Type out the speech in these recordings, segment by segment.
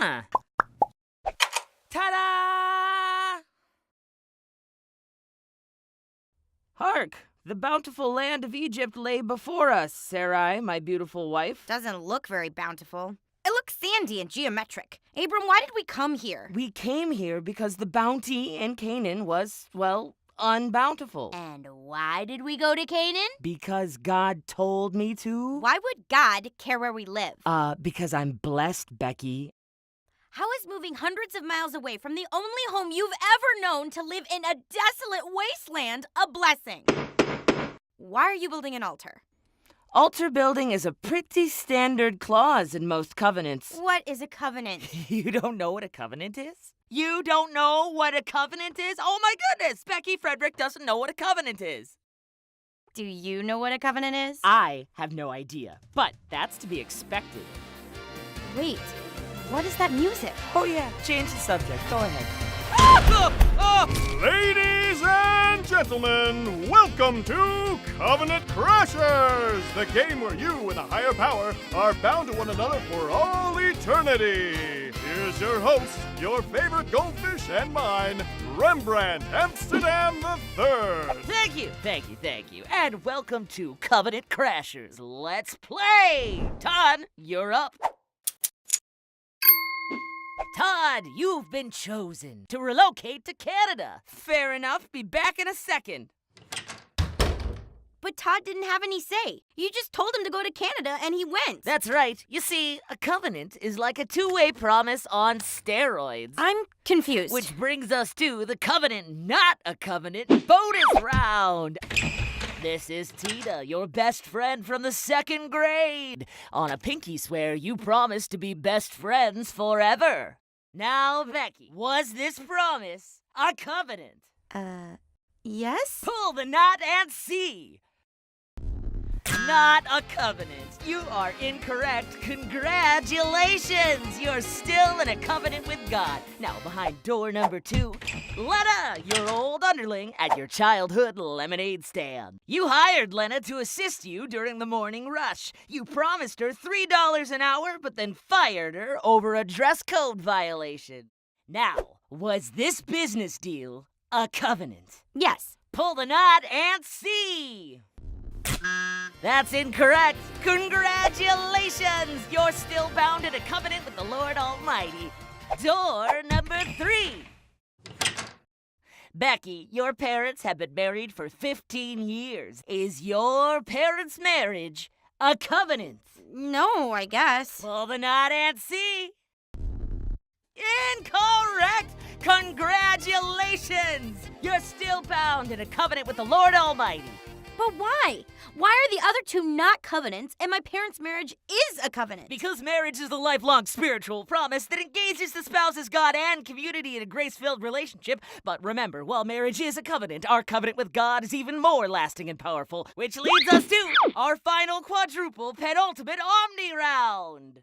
Huh. Ta-da! Hark! The bountiful land of Egypt lay before us, Sarai, my beautiful wife. Doesn't look very bountiful. It looks sandy and geometric. Abram, why did we come here? We came here because the bounty in Canaan was, well, unbountiful. And why did we go to Canaan? Because God told me to. Why would God care where we live? Because I'm blessed, Becky. How is moving hundreds of miles away from the only home you've ever known to live in a desolate wasteland a blessing? Why are you building an altar? Altar building is a pretty standard clause in most covenants. What is a covenant? You don't know what a covenant is? You don't know what a covenant is? Oh my goodness! Becky Frederick doesn't know what a covenant is. Do you know what a covenant is? I have no idea, but that's to be expected. Wait, what is that music? Oh yeah, change the subject. Go ahead. Ladies and gentlemen, welcome to Covenant Crashers, the game where you and a higher power are bound to one another for all eternity. Here's your host, your favorite goldfish and mine, Rembrandt Amsterdam III. Thank you. And welcome to Covenant Crashers. Let's play! Todd, you're up. Todd, you've been chosen to relocate to Canada. Fair enough, be back in a second. But Todd didn't have any say. You just told him to go to Canada and he went. That's right. You see, a covenant is like a two-way promise on steroids. I'm confused. Which brings us to the covenant, not a covenant, bonus round. This is Tina, your best friend from the 2nd grade. On a pinky swear, you promise to be best friends forever. Now, Becky, was this promise a covenant? Yes? Pull the knot and see. Not a covenant. You are incorrect. Congratulations! You're still in a covenant with God. Now, behind door number 2, Lena, your old underling at your childhood lemonade stand. You hired Lena to assist you during the morning rush. You promised her $3 an hour, but then fired her over a dress code violation. Now, was this business deal a covenant? Yes. Pull the knot and see. That's incorrect. Congratulations! You're still bound in a covenant with the Lord Almighty. Door number 3. Becky, your parents have been married for 15 years. Is your parents' marriage a covenant? No, I guess. Pull the knot and see. Incorrect! Congratulations! You're still bound in a covenant with the Lord Almighty. But why? Why are the other two not covenants and my parents' marriage is a covenant? Because marriage is the lifelong spiritual promise that engages the spouses, God, and community in a grace-filled relationship. But remember, while marriage is a covenant, our covenant with God is even more lasting and powerful, which leads us to our final quadruple penultimate Omni round.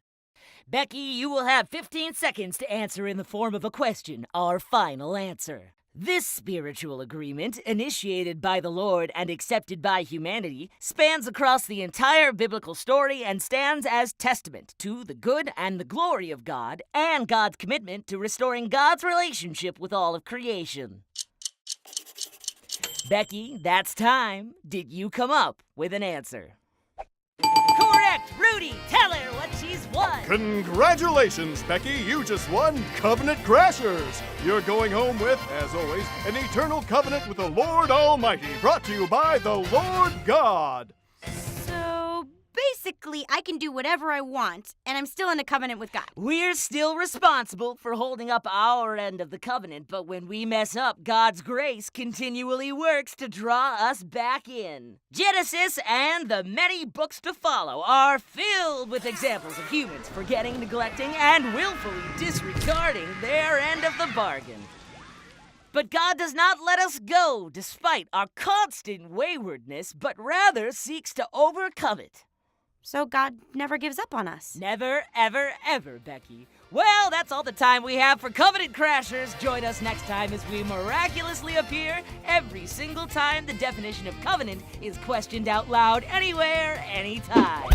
Becky, you will have 15 seconds to answer in the form of a question, our final answer. This spiritual agreement, initiated by the Lord and accepted by humanity, spans across the entire biblical story and stands as testament to the good and the glory of God and God's commitment to restoring God's relationship with all of creation. Becky, that's time. Did you come up with an answer? Correct! Rudy, tell her what she's won! Congratulations, Becky. You just won Covenant Crashers. You're going home with, as always, an eternal covenant with the Lord Almighty, brought to you by the Lord God. So basically, I can do whatever I want, and I'm still in a covenant with God. We're still responsible for holding up our end of the covenant, but when we mess up, God's grace continually works to draw us back in. Genesis and the many books to follow are filled with examples of humans forgetting, neglecting, and willfully disregarding their end of the bargain. But God does not let us go despite our constant waywardness, but rather seeks to overcome it. So God never gives up on us. Never, ever, ever, Becky. Well, that's all the time we have for Covenant Crashers. Join us next time as we miraculously appear every single time the definition of covenant is questioned out loud, anywhere, anytime.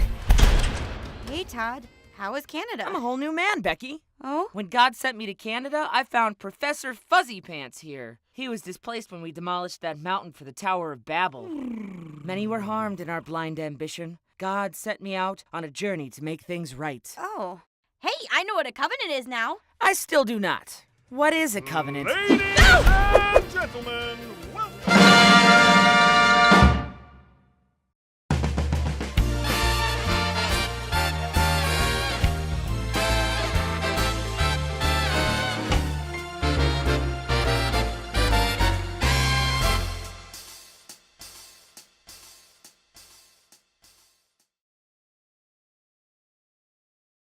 Hey, Todd. How is Canada? I'm a whole new man, Becky. Oh? When God sent me to Canada, I found Professor Fuzzy Pants here. He was displaced when we demolished that mountain for the Tower of Babel. Many were harmed in our blind ambition. God sent me out on a journey to make things right. Oh. Hey, I know what a covenant is now. I still do not. What is a covenant? Ladies and gentlemen, welcome.